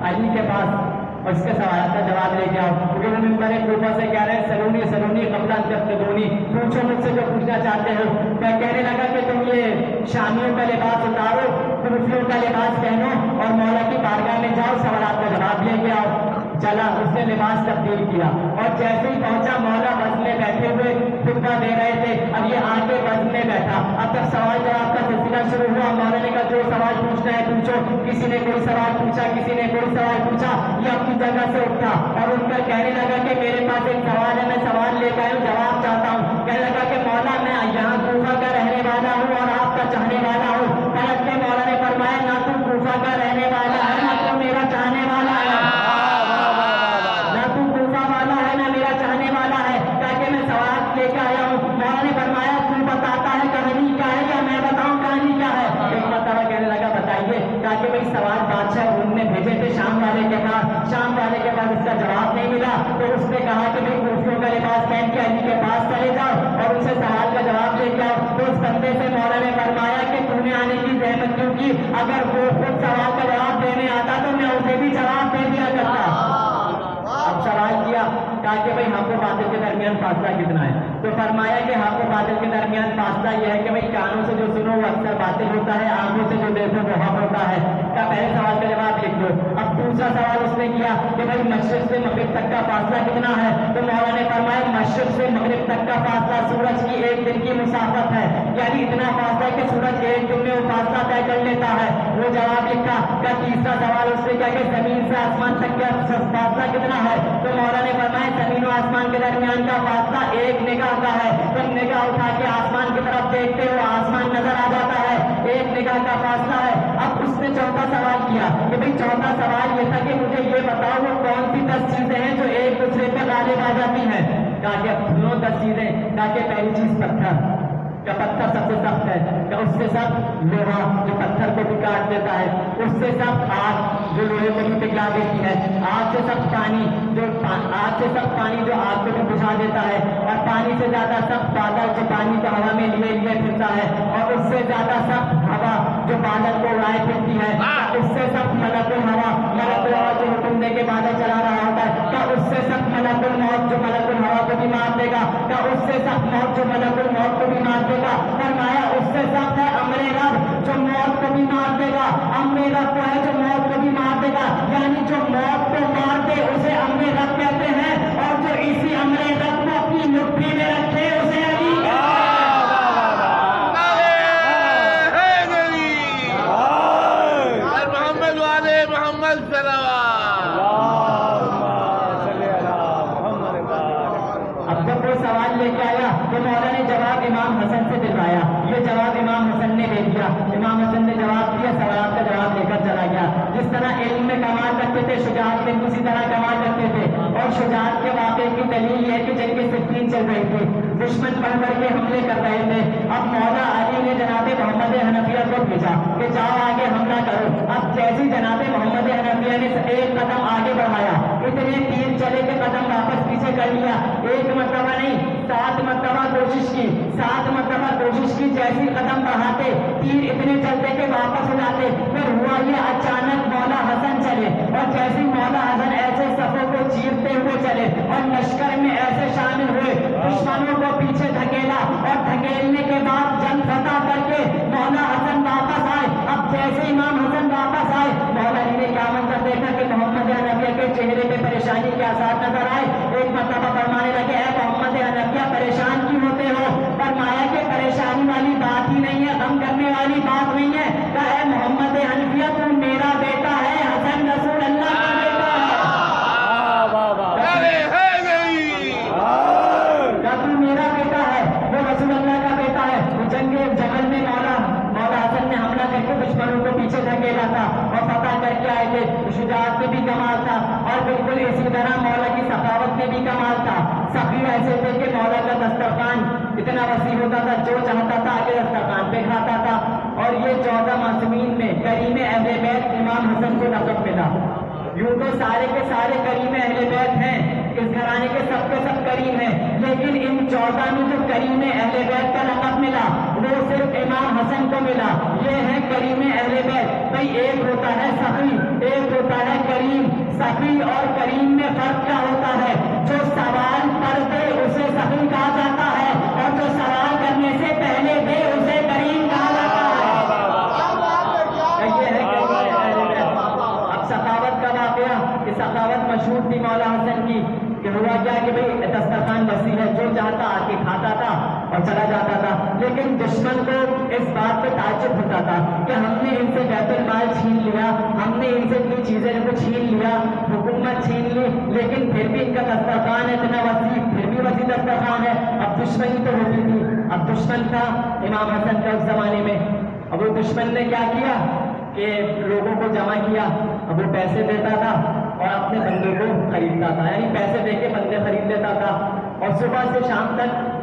علی کے پاس اور اس کے سوالات کا جواب لے کے آؤ. کیونکہ وہ ممبر کوفہ سے کہہ رہے ہیں سلونی سلونی قبل ان تفتدونی, پوچھو مجھ سے جو پوچھنا چاہتے ہو. میں کہنے لگا کہ تم یہ شامیوں کا لباس اتارو, کوفیوں کا لباس پہنو اور مولا کی بارگاہ میں جاؤ, سوالات کا جواب لے کے آؤ. چلا, اس نے لباس تبدیل کیا اور جیسے ہی پہنچا مولا بس میں بیٹھے ہوئے خطبہ دے رہے تھے. اب یہ آگے بس میں بیٹھا. اب جب سوال جواب کا سلسلہ شروع ہوا, مولا نے کہا جو سوال پوچھنا ہے پوچھو. کسی نے کوئی سوال پوچھا, کسی نے کوئی سوال پوچھا. یہ اپنی جگہ سے اٹھا اور اٹھ کر کہنے لگا کہ میرے پاس ایک سوال ہے, میں سوال لے کے آیا ہوں, جواب چاہتا ہوں. کہنے لگا کہ مولا میں یہاں کوفہ کا رہنے والا ہوں اور آپ کا چاہنے والا ہوں. پلٹ کے مولا نے فرمایا نہ تو کوفہ کا رہنے والا ہے نہ تو میرا چاہنے والا ہے, نہ تو کوفہ والا ہے نہ میرا چاہنے والا ہے, تاکہ میں سوال لے کے آیا ہوں. مولا نے فرمایا تو بتاتا ہے کہانی کیا ہے یا میں بتاؤں کہانی کیا ہے؟ ایک مرتبہ کہنے لگا بتائیے, تاکہ بھائی سوال بادشاہ روم نے بھیجے تھے شام والے کے پاس. شام والے کے پاس اس کا جواب نہیں ملا تو اس نے کہا کہ بھائی کوفیوں کا لباس پہن کے علی کے پاس چلے جاؤ اور ان سے سوال کا جواب لے کے آؤ. تو اس بندے سے مولا نے فرمایا کہ تم نے آنے کی زحمت کیوں کی, اگر وہ خود سوال کا جواب دینے آتا تو میں اسے بھی جواب دے دیا کرتا. اب سوال کیا, کہا کہ بھائی حق و باطل کے درمیان فاصلہ کتنا ہے؟ تو فرمایا کہ حق و باطل کے درمیان فاصلہ یہ ہے کہ بھائی کانوں سے جو سنو وہ اکثر باطل ہوتا ہے, آنکھوں سے جو دیکھو وہ حق ہوتا ہے. کا پہلے سوال کا جواب لکھ دو. اب دوسرا سوال اس نے کیا کہ بھائی مشرق سے مغرب تک کا فاصلہ کتنا ہے؟ تو مولا نے فرمایا مشرق سے مغرب تک کا فاصلہ سورج کی ایک دن کی مسافت ہے, یعنی اتنا فاصلہ کہ سورج ایک دن میں وہ فاصلہ طے کر لیتا ہے. وہ جواب لکھا. کا تیسرا سوال اس نے کیا کہ زمین سے آسمان تک کا فاصلہ کتنا ہے؟ تو مولا نے فرمایا زمین و آسمان کے درمیان کا فاصلہ ایک نگاہ کا ہے. تم نگاہ اٹھا کے آسمان کی طرف دیکھتے ہو آسمان نظر آ جاتا ہے, ایک نگاہ کا فاصلہ ہے. اب اس نے چوتھا سوال کیا کہ بھئی چوتھا سوال یہ تھا کہ مجھے یہ بتاؤ وہ کون سی 10 چیزیں ہیں جو ایک دوسرے پہ غالب آ جاتی ہیں؟ کہا کہ اب سنو 10 چیزیں. کہا کہ پہلی چیز پتھر, کا پتھر سب سے سخت ہے, کہ اس سے سخت لوہا جو پتھر کو بھی کاٹ دیتا ہے, اس سے سخت آگ جو لوہے کو بھی پگھلا دیتی ہے, آگ سے سخت پانی جو آگ کو بھی بجھا دیتا ہے, اور پانی سے زیادہ سخت بادل جو پانی کو ہوا میں لیے پھرتا ہے, اور اس سے زیادہ سخت ہوا جو بادل کو اڑائے پھرتی ہے, اس سے سخت ملک الہوا جو حکم دے کے بادل چلا رہا ہوتا ہے, کیا اس سے سخت ملک الموت جو ملک الہوا کو بھی مار دے گا, کیا اس سے سخت موت جو ملک الموت کو بھی مار دے گا؟ فرمایا اس سے سخت ہے امر رب جو موت کو بھی مار دے گا. امر رب وہ ہے جو موت کو بھی مار دے گا, یعنی جو موت کو مار دے اسے امر رب کہتے ہیں, اور جو اسی امر رب کو اپنی مٹھی میں رکھے اسے علی کہتے ہیں. اب جب وہ سوال لے کے آیا تو مولا نے جواب امام حسن سے دلوایا. یہ جواب امام حسن نے دے دیا. امام حسن نے جواب دیا, سوالات کا جواب لے کر چلا گیا. جس طرح علم میں کمال رکھتے تھے شجاعت میں اسی طرح کمال رکھتے تھے, اور شجاعت کے واقعے کی دلیل یہ ہے کہ جنگ صفین چل رہی تھی, دشمن پڑھ کر کے حملے کر رہے تھے. اب مولا علی نے جناب محمد حنفیہ کو بھیجا کہ جاؤ آگے حملہ کرو. اب جیسی جناب محمد حنفیہ نے ایک قدم آگے بڑھایا, اتنے تیر چلے کے قدم واپس پیچھے کر لیا. ایک مرتبہ نہیں 7 مرتبہ کوشش کی, جیسی قدم بڑھاتے تیر اتنے چلتے کہ واپس ہو جاتے. پھر ہوا یہ اچانک مولا حسن چلے, اور جیسی مولا حسن ایسے صفوں کو چیرتے ہوئے چلے اور لشکر میں ایسے شامل ہوئے, دشمنوں کو پیچھے دھکیلا, اور دھکیلنے کے بعد جنگ فتح کر کے مولا حسن واپس آئے. اب جیسے امام حسن کے آثار نظر آئے. ایک مرتبہ فرمانے لگے اے محمد حنفیہ پریشان کیوں ہوتے ہو؟ فرمایا کہ پریشانی والی بات ہی نہیں ہے, غم کرنے والی بات نہیں ہے. کہا اے محمد حنفیہ تو میرا بیٹا ہے, حسن رسول اللہ کا بیٹا ہے. کہا تو میرا بیٹا ہے, وہ رسول اللہ کا بیٹا ہے. وہ جنگ جمل میں مولا حسن نے حملہ کر کے دشمنوں کو پیچھے دھکیلا تھا اور فتح کر کے آئے تھے. شجاعت میں بھی کمال تھا اور بالکل اسی طرح مولا کی سخاوت میں بھی کمال تھا. سخی ایسے تھے کہ مولا کا دسترخوان اتنا وسیع ہوتا تھا, جو چاہتا تھا آگے دسترخوان پہ کھاتا تھا. اور یہ 14 معصومین میں کریم اہل بیت امام حسن کو لقب ملا. یوں تو سارے کے سارے کریم اہل بیت ہیں, اس گھرانے کے سب کریم ہیں, لیکن ان 14 میں جو کریم اہل بیت کا لقب ملا وہ صرف امام حسن کو ملا. یہ ہے کریم اہل بیت. بھئی ایک ہوتا ہے سخی, ایک ہوتا ہے کریم. سخی اور کریم میں فرق کیا ہوتا ہے؟ جو سوال کر دے اسے سخی کہا جاتا ہے اور جو سوال کرنے سے پہلے دے اسے کریم کہا جاتا ہے. یہ ہے کریم اہل بیت. اب سخاوت کا واقعہ, کہ سخاوت مشہور تھی مولا حسن کی, کہ ہوا کیا کہ بھئی دسترخوان وسیع ہے, جو چاہتا آ کے کھاتا تھا اور چلا جاتا تھا. لیکن دشمن کو اس بات پہ تعجب ہوتا تھا کہ ہم نے ان سے بیت المال چھین لیا, ہم نے ان سے اتنی چیزیں کو چھین لیا, حکومت چھین لی, لیکن پھر بھی ان کا دسترخوان ہے اتنا وسیع, پھر بھی وسیع دسترخوان ہے. اب دشمنی تو ہوتی تھی. اب دشمن تھا امام حسن کا اس زمانے میں. اب وہ دشمن نے کیا کیا کہ لوگوں کو جمع کیا. اب وہ پیسے دیتا تھا اور اپنے بندوں کو خریدتا تھا, یعنی پیسے دے کے بندے خرید لیتا تھا اور صبح سے شام تک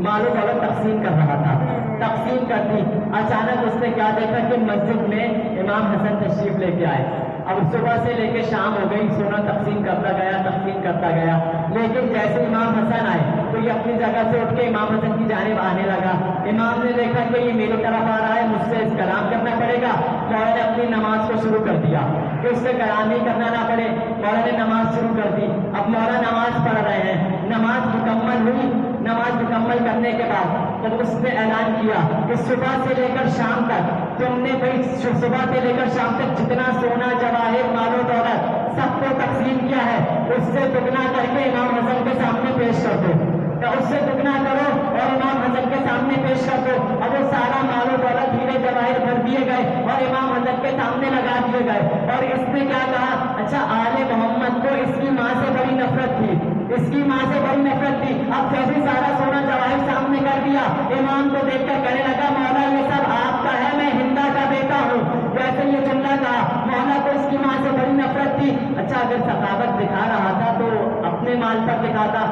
مال و دولت تقسیم کر رہا تھا. تقسیم کرتی, اچانک اس نے کیا دیکھا کہ مسجد میں امام حسن تشریف لے کے آئے. اب صبح سے لے کے شام ہو گئی, سونا تقسیم کرتا گیا. لیکن جیسے امام حسن آئے تو یہ اپنی جگہ سے اٹھ کے امام حسن کی جانب آنے لگا. امام نے دیکھا کہ یہ میری طرف آ رہا ہے, مجھ سے اس کلام کرنا پڑے گا. مولا نے اپنی نماز کو شروع کر دیا کہ اس سے کلام ہی کرنا نہ پڑے. مولا نے نماز شروع کر دی. اب مولا نماز پڑھ رہے ہیں, نماز مکمل ہوئی. نماز مکمل کرنے کے بعد جب اس نے اعلان کیا کہ صبح سے لے کر شام تک تم نے بھائی صبح سے لے کر شام تک جتنا سونا جواہر مال و دولت سب کو تقسیم کیا ہے, اس سے دگنا کر کے امام حسن کے سامنے پیش کر دو. تو اس سے دگنا کرو اور امام حسن کے سامنے پیش کر دو. اب وہ سارا مال و دولت ہیرے جواہر بھر دیے گئے اور امام حسن کے سامنے لگا دیے گئے. اور اس نے کیا کہا, اچھا آل محمد کو اس کی ماں سے بڑی نفرت تھی, اس کی ماں سے بڑی نفرت تھی. اب جیسے سارا سونا جواہر سامنے کر دیا, امام کو دیکھ کر کہنے لگا مولا یہ سب آپ کا ہے, میں ہندا کا بیٹا ہوں. جیسے یہ جملہ کہا, مولا کو اس کی ماں سے بڑی نفرت تھی. اچھا اگر سخاوت دکھا رہا تھا تو اپنے مال پر دکھاتا,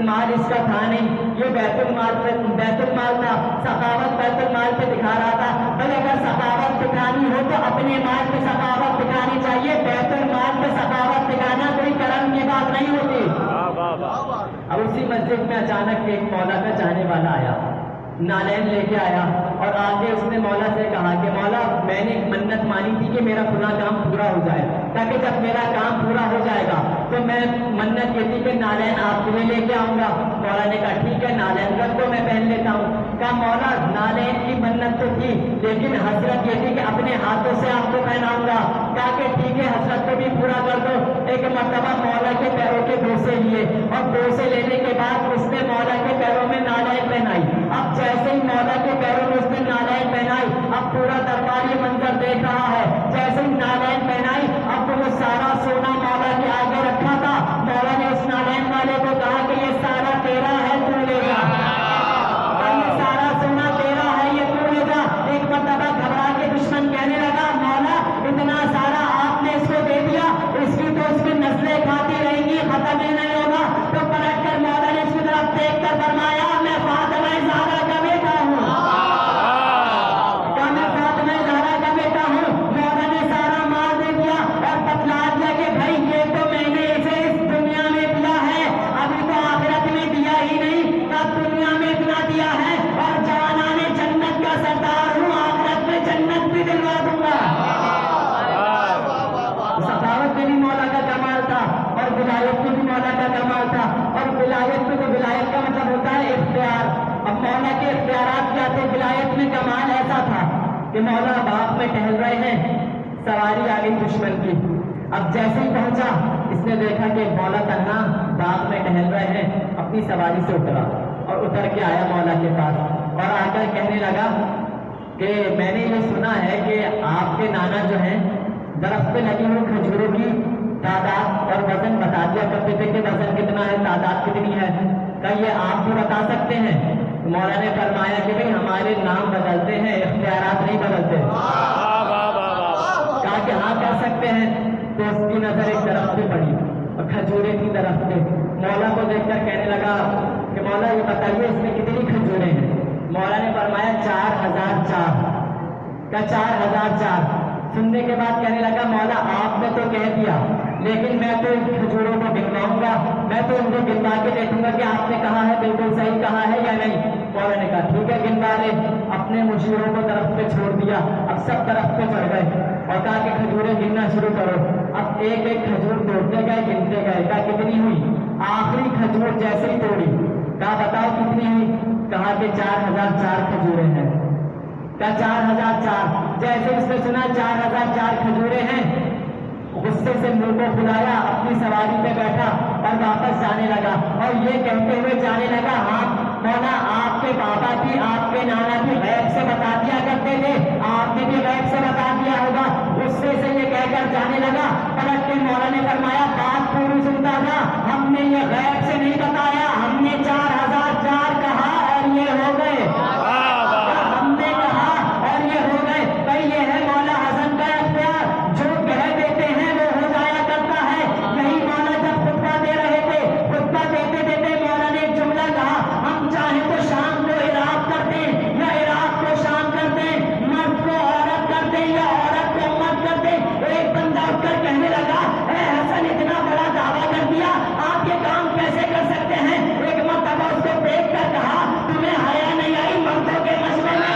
مال اس کا تھا نہیں, یہ بیت المال تھا. سخاوت بیت المال پہ دکھا رہا تھا. بھائی اگر سخاوت دکھانی ہو تو اپنے مال پہ سخاوت دکھانی چاہیے, بیت المال پہ سخاوت دکھانا کوئی کرم کی بات نہیں ہوتی. اب اسی مسجد میں اچانک ایک مولا کا چاہنے والا آیا, نالین لے کے آیا اور آگے اس نے مولا سے کہا کہ مولا میں نے منت مانی تھی کہ میرا فلاں کام پورا ہو جائے, تاکہ جب میرا کام پورا ہو جائے گا تو میں منت یہ تھی کہ نالین آپ کے لیے لے کے آؤں گا. مولا نے کہا ٹھیک ہے نالین رکھ دو, میں پہن لیتا ہوں. کہا مولا نالین کی منت تو تھی لیکن حسرت یہ تھی کہ اپنے ہاتھوں سے آپ کو پہناؤں گا. کہا کہ ٹھیک ہے حسرت کو بھی پورا کر دو. ایک مرتبہ مولا کے پیروں کے بوسے لیے اور بوسے لینے کے بعد اس نے مولا کے پیروں میں نالین پہنائی. اب جیسے ہی مولا کے پیروں میں اس نے نالین پہنائی, اب پورا دربار یہ منظر دیکھ رہا ہے. جیسے ہی نالین پہنائی, اب وہ سارا سونا مولا کے آگے رکھا تھا. مولا نے اس نالین والے کو کہا کہ یہ سارا تیرا ہے, تو لے جا. یہ سارا سونا تیرا ہے, یہ تو لے جا. ایک مرتبہ گھبرا کے دشمن کہنے لگا مولا اتنا سارا آپ نے اس کو دے دیا, اس کی تو اس کی نسلیں کھاتی رہیں گی, ختم ہی نہیں ہوگا. تو پلٹ کر مولا نے اس کی طرف دیکھ کر فرمایا میں فاطمہ زہرا کا بیٹا ہوں. کیا میں فاطمہ زہرا کا بیٹا ہوں؟ مولا نے سارا مال دے دیا اور بتلا دیا کہ بھائی یہ تو میں نے اسے اس دنیا میں دیا ہے, ابھی تو آخرت میں دیا ہی نہیں, اب دنیا میں اتنا دیا ہے اور جوانان جنت کا سردار ہوں, آخرت میں جنت بھی دلوا دوں گا. سخاوت میں بھی مولا کا کمال تھا اور ولایت میں بھی مولا کا کمال تھا. اور ولایت میں تو ولایت کا مطلب ہوتا ہے اختیار. اب مولا کے اختیارات کیا تھے؟ ولایت میں کمال ایسا تھا کہ مولا باغ میں ٹہل رہے ہیں, سواری آ گئی دشمن کی. اب جیسے ہی پہنچا اس نے دیکھا کہ مولا تنہا باغ میں ٹہل رہے ہیں، اپنی سواری سے اترا اور اتر کے آیا مولا کے پاس اور آ کر کہنے لگا کہ میں نے یہ سنا ہے کہ آپ کے نانا جو ہیں درخت پہ لگی ہوئی کھجوروں کی تعداد اور وزن بتا دیا کرتے تھے کہ وزن کتنا ہے، تعداد کتنی ہے، کیا یہ آپ بھی بتا سکتے ہیں؟ مولا نے فرمایا کہ بھئی ہمارے نام بدلتے ہیں، اختیارات نہیں بدلتے۔ کہا کہ ہاں کر سکتے ہیں۔ تو اس کی نظر ایک درخت پہ پڑی اور کھجورے کی درخت پہ، مولا کو دیکھ کر کہنے لگا کہ مولا یہ بتائیے اس میں کتنی کھجورے ہیں؟ مولا نے فرمایا 4004۔ کیا 4004؟ سننے کے بعد کہنے لگا مولا آپ نے تو کہہ دیا لیکن میں تو ان کھجوروں کو گنواؤں گا، میں تو ان کو گنوا کے دیکھوں گا کہ آپ نے کہا ہے بالکل صحیح کہا ہے یا نہیں۔ مولا نے کہا ٹھیک ہے گنوا لے۔ اپنے مشیروں کو درخت پہ چھوڑ دیا، اب سب درخت پہ چڑھ گئے اور کہا کہ کھجوریں گننا شروع کرو۔ اب ایک ایک کھجور توڑتے گئے، گنتے گئے، کہا کتنی ہوئی؟ آخری کھجور جیسے ہی توڑی کہا بتاؤ کتنی ہوئی؟ کہا کہ 4004 کھجوریں ہیں۔ کہا 4004۔ جیسے اس نے سنا 4004 کھجوریں ہیں، غصے سے منہ کو پھلایا، اپنی سواری پہ بیٹھا اور واپس جانے لگا اور یہ کہتے ہوئے جانے لگا ہاں مولا آپ کے بابا کی، آپ کے نانا کی غیب سے بتا دیا کرتے تھے، آپ نے بھی غیب سے بتا دیا ہوگا۔ غصے سے یہ کہہ کر جانے لگا، پلٹ کے مولا نے فرمایا بات پوری سنتا تھا، ہم نے یہ غیب سے نہیں بتایا، ہم نے 4004 کہا اور یہ ہو گئے، ہم نے کہا اور یہ ہو گئے۔ بھائی یہ ہے مولا حسن کا اختیار، جو کہہ دیتے ہیں وہ ہو جایا کرتا ہے۔ یہی مولا جب خطبہ دے رہے تھے، خطبہ دیتے دیتے مولا نے ایک جملہ کہا، ہم چاہیں تو شام کو عراق کر دیں یا عراق کو شام کر دیں، مرد کو عورت کر دیں یا عورت کو مرد کر دیں۔ ایک بندہ اٹھ کر کہنے لگا اے حسن اتنا بڑا دعویٰ کر دیا، آپ یہ کام کیسے کر سکتے ہیں؟ ایک مرتبہ اس کو دیکھ کر کہا تمہیں حیا نہیں آئی مردوں کے مشورے میں؟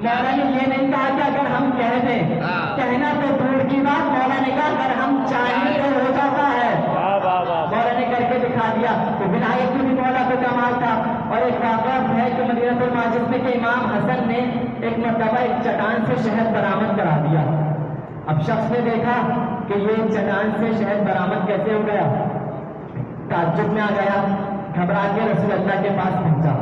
مولا نے یہ نہیں کہا کہ اگر ہم کہہ دیں، کہنا تو دور کی بات، مولا نے کہا اگر ہم چاہیں تو ہو جاتا ہے۔ مولا نے کر کے دکھا دیا۔ تو ولایت بھی مولا کو کمال تھا۔ اور ایک واقعہ ہے کہ مدینہ الماجد میں کہ امام حسن نے ایک مرتبہ ایک چٹان سے شہد برآمد کرا دیا۔ اب شخص نے دیکھا کہ یہ چٹان سے شہد برآمد کیسے ہو گیا، تعجب میں آ گیا، گھبرا کے رسول اللہ کے پاس پہنچا،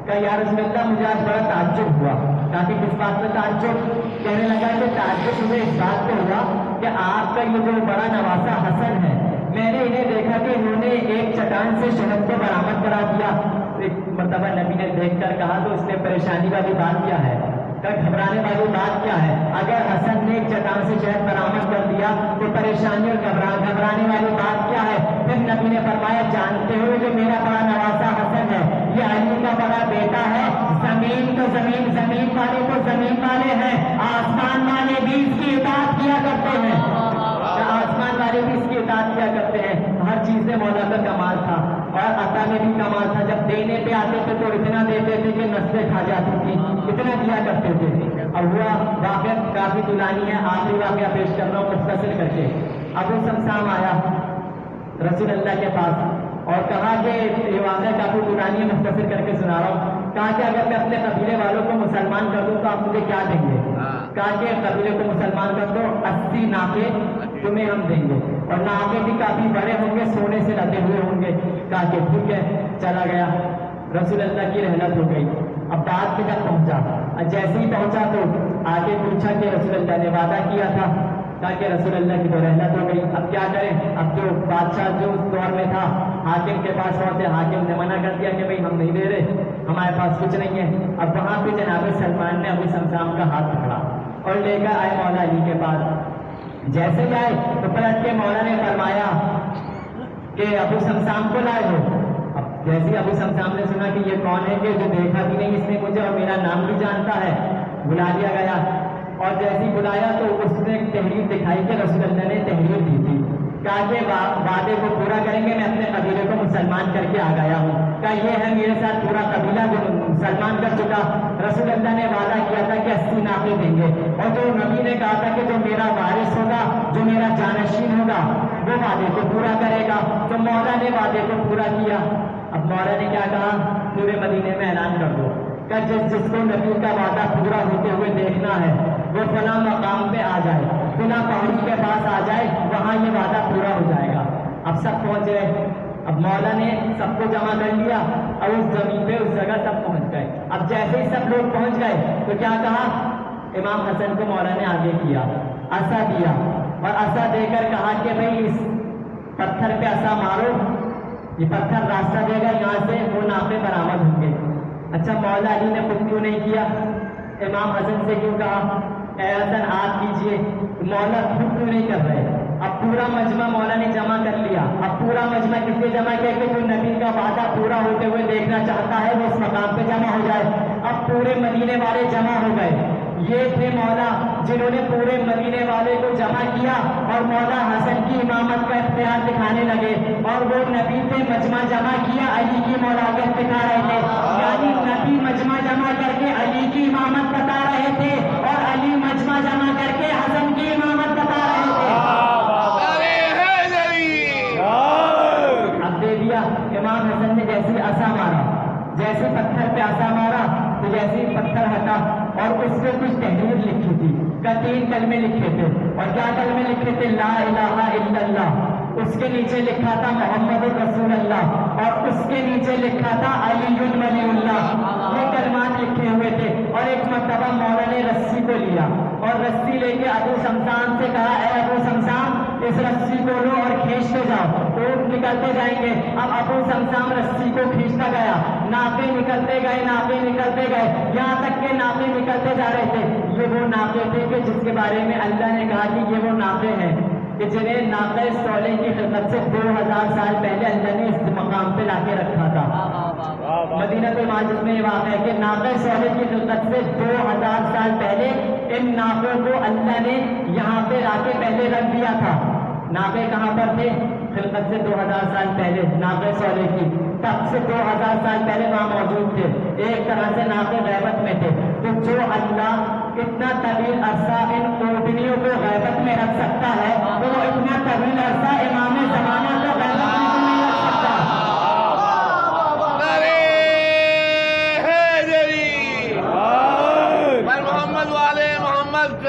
کہ یا رسول اللہ مجھے آج بڑا تعجب ہوا۔ تاکہ کس بات میں تعجب؟ کہنے لگا کہ تعجب مجھے اس بات پہ ہوا کہ آپ کا یہ جو بڑا نواسا حسن ہے، میں نے انہیں دیکھا کہ انہوں نے ایک چٹان سے شہد کو برآمد کرا دیا۔ ایک مرتبہ نبی نے دیکھ کر کہا تو اس نے پریشانی والی بات کیا ہے، کہ گھبرانے والی بات کیا ہے؟ اگر حسن نے ایک چٹان سے شہد برآمد کر دیا تو پریشانی اور گھبرانے والی بات کیا ہے؟ پھر نبی نے فرمایا جانتے ہوئے جو میرا بڑا نواسا حسن ہے یہ علی کا بڑا بیٹا ہے، زمین تو زمین، زمین والے تو زمین والے ہیں، آسمان والے بھی اس کی اطاعت کیا کرتے ہیں، آسمان والے بھی اس کی اطاعت کیا کرتے ہیں۔ ہر چیز میں مولا کا کمال تھا اور عطا میں بھی کمال تھا۔ جب دینے پہ آتے تھے تو اتنا دیتے تھے کہ نسلیں کھا جاتی تھی، اتنا دیا کرتے تھے۔ اور ہوا واقعہ کافی طولانی ہے، آخری واقعہ پیش کر رہا ہوں مختصر کر کے۔ ابو سمسام آیا رسول اللہ کے پاس اور کہا کہ یہ واقعہ کافی طولانی ہے، مختصر کر کے سنا رہا ہوں۔ کہا کہ اگر میں اپنے قبیلے والوں کو مسلمان کر دوں تو آپ مجھے کیا دیں گے؟ کہا کہ قبیلے کو مسلمان کر دو، 80 ناکے تمہیں ہم دیں گے، اور ناکے بھی کافی بڑے ہوں گے، سونے سے لدے ہوئے ہوں گے۔ کہا کہ ٹھیک ہے، چلا گیا۔ رسول اللہ کی رحلت ہو گئی۔ اب بات پہ جب پہنچا، جیسے ہی پہنچا تو آگے پوچھا کہ رسول اللہ نے وعدہ کیا تھا، کہا کہ رسول اللہ کی تو رحلت ہو گئی، اب کیا کریں؟ اب جو بادشاہ جو اس دور میں تھا حاکم کے پاس پہنچے، حاکم نے منع کر دیا کہ بھئی ہم نہیں دے رہے، ہمارے پاس کچھ نہیں ہے۔ اب وہاں پہ جناب سلمان نے ابو سمسام کا ہاتھ پکڑا اور لے کر آئے مولا علی کے پاس۔ جیسے ہی آئے تو پلٹ کے مولا نے فرمایا کہ ابو سمسام کو لائے ہو۔ اب جیسے ابو سمسام نے سنا کہ یہ کون ہے کہ جو دیکھا بھی نہیں اس نے مجھے اور میرا نام بھی جانتا ہے. بلا لیا گیا اور جیسے ہی بلایا تو اس نے تحریر دکھائی کہ رسول اللہ نے تحریر دی تھی. کہا کہ وعدے کو پورا کریں گے, میں اپنے قبیلے کو مسلمان کر کے آ گیا ہوں. کہا یہ ہے میرے ساتھ پورا قبیلہ مسلمان کر چکا. رسول اللہ نے وعدہ کیا تھا کہ 80 ناقے دیں گے, اور جو نبی نے کہا تھا کہ جو میرا وارث ہوگا, جو میرا جانشین ہوگا, وہ وعدے کو پورا کرے گا. تو مولا نے وعدے کو پورا کیا. اب مولا نے کیا کہا, پورے مدینے میں اعلان کر دو کہ جس کو نبی کا وعدہ پورا ہوتے ہوئے دیکھنا ہے وہ فلاں مقام پہ آ جائے, فلاں پہاڑی کے پاس آ جائے, وہاں یہ وعدہ پورا ہو جائے گا. اب سب پہنچ گئے. اب مولا نے سب کو جمع کر لیا اور اس زمین پہ اس جگہ سب پہنچ گئے. اب جیسے ہی سب لوگ پہنچ گئے تو کیا کہا, امام حسن کو مولا نے آگے کیا, عصا دیا اور عصا دے کر کہا کہ بھائی اس پتھر پہ عصا مارو, یہ پتھر راستہ دے گا, یہاں سے وہ ناقے برآمد ہوں گے. اچھا مولا علی نے خود کیوں نہیں کیا, امام حسن سے کیوں کہا اے حسن آپ کیجئے, مولا خود کیوں نہیں کر رہے. اب پورا مجمع مولا نے جمع کر لیا. اب پورا مجمع کس لیے جمع کیا کہ جو نبی کا وعدہ پورا ہوتے ہوئے دیکھنا چاہتا ہے وہ اس مقام پہ جمع ہو جائے. اب پورے مدینے والے جمع ہو گئے. یہ تھے مولا جنہوں نے پورے مدینے والے کو جمع کیا اور مولا حسن کی امامت کا اختیار دکھانے لگے. اور وہ نبی سے مجمع جمع کیا, علی کی مولاقت دکھا رہے تھے. یعنی نبی مجمع جمع کر کے علی کی امامت بتا رہے تھے اور علی مجمع جمع کر کے حسن کی امامت بتا رہے تھے. اب دے دیا. امام حسن نے جیسے عصا مارا, جیسے پتھر پہ عصا مارا تو جیسے پتھر ہٹا اور اس پہ کچھ تحریر لکھی تھی. کا 3 کلمے لکھے تھے. اور کیا کلمے لکھے تھے, لا الہ الا اللہ. اس کے نیچے لکھا تھا محمد رسول اللہ, اور اس کے نیچے لکھا تھا علی ولی اللہ. یہ کلمات لکھے ہوئے تھے. اور ایک مرتبہ مولا نے رسی کو لیا اور رسی لے کے ابو شمسان سے کہا, اے ابو شمسان اس رسی کو لو اور کھینچتے جاؤ, اونٹ نکلتے جائیں گے. اب ابو شمسان رسی کو کھینچتا گیا, ناقے نکلتے گئے, ناقے نکلتے گئے, یہاں تک کہ ناقے نکلتے جا رہے تھے. یہ وہ ناقے تھے کہ جس کے بارے میں اللہ نے کہا کہ یہ وہ ناقے ہیں کہ جنہیں ناقہ صالح کی خدمت سے 2000 سال پہلے اللہ نے اس مقام پہ لا کے رکھا تھا. مدینہ الماجد میں یہ واقع ہے کہ ناقہ صالح کی خدمت سے 2000 سال پہلے ان ناقوں کو اللہ نے یہاں پہ لا کے پہلے رکھ دیا تھا. ناقے کہاں پر تھے, خلقت سے 2000 سال پہلے ناقہ صالح کی تب سے 2000 سال پہلے وہاں موجود تھے. ایک طرح سے ناقے غیبت میں تھے. تو جو اللہ اتنا طویل عرصہ ان اونٹنیوں کو غیبت میں رکھ سکتا ہے تو وہ اتنا طویل عرصہ امام زمانہ کو غیبت میں نہیں رکھ سکتا.
محمد والے محمد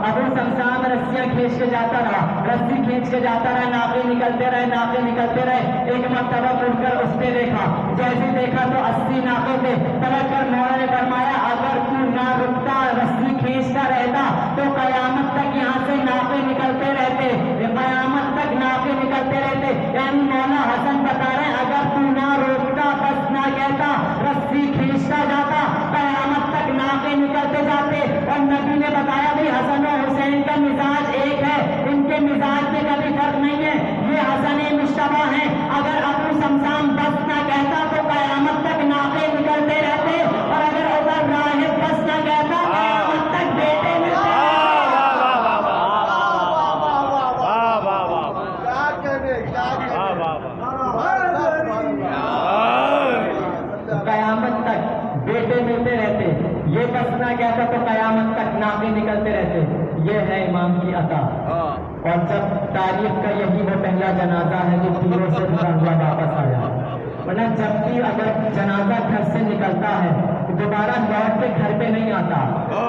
ابو شمسان رسیاں کھینچ کے جاتا رہا, رسی کھینچ کے جاتا رہا, ناقے نکلتے رہے, ناقے نکلتے رہے. ایک مرتبہ مڑ کر اس نے دیکھا, جیسے دیکھا تو 80 ناقے تھے. پلٹ کر مولا نے فرمایا اگر تو نہ رکتا, رسی کھینچتا رہتا تو قیامت تک یہاں سے ناقے نکلتے رہتے, قیامت تک ناقے نکلتے رہتے. یعنی مولا حسن بتا رہے اگر تو نہ روکتا, بس نہ کہتا, رسی کھینچتا جاتا, قیامت تک ناقے نکلتے جاتے. اور نبی نے بتایا بھی حسن و حسین کا مزاج ایک ہے, ان کے مزاج میں کبھی فرق نہیں ہے, یہ حسن مشتبہ ہیں. اگر ابو شمسان بس نہ کہتا تو قیامت تک ناقے نکلتے رہتے, اور اگر عمر راہب بس نہ کہتا قیامت تک بیٹے ملتے. قیامت تک بیٹے ملتے رہتے, یہ بس نہ کہتا تو قیامت تک ناقے نکلتے رہتے. یہ ہے امام کی عطا. اور جب تاریخ کا یہی وہ پہلا جنازہ ہے جو پیروں سے بھرا ہوا واپس آیا. ورنہ جب بھی اگر جنازہ گھر سے نکلتا ہے تو دوبارہ لوٹ کے گھر پہ نہیں آتا.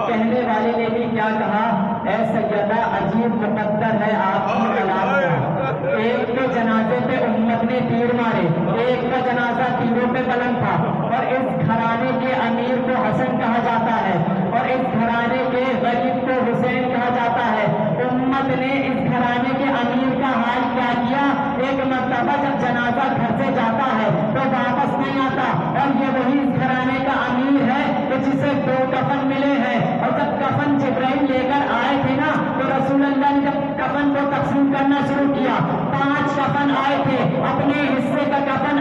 کہنے والے نے بھی کیا کہا, اے سیدہ عجیب مقدر ہے آپ کی علامت. ایک کے جنازے پہ امت نے تیر مارے, ایک کا جنازہ تیروں پہ بلند تھا, اور اس گھرانے کے امیر کو حسن کہا جاتا ہے اور اس گھرانے کے غریب کو حسین کہا جاتا ہے. امت نے اس گھرانے کے امیر کا حال کیا کیا, ایک مرتبہ جب جنازہ گھر سے جاتا ہے تو واپس نہیں آتا, اور یہ وہی اس گھرانے کا امیر ہے کہ جسے 2 کفن ملے ہیں. اور جب کفن جبرائیل لے کر آئے تھے نا تو رسول اللہ نے جب کفن کو تقسیم کرنا شروع کیا, 5 کفن آئے تھے, اپنے حصے کا کفن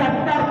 70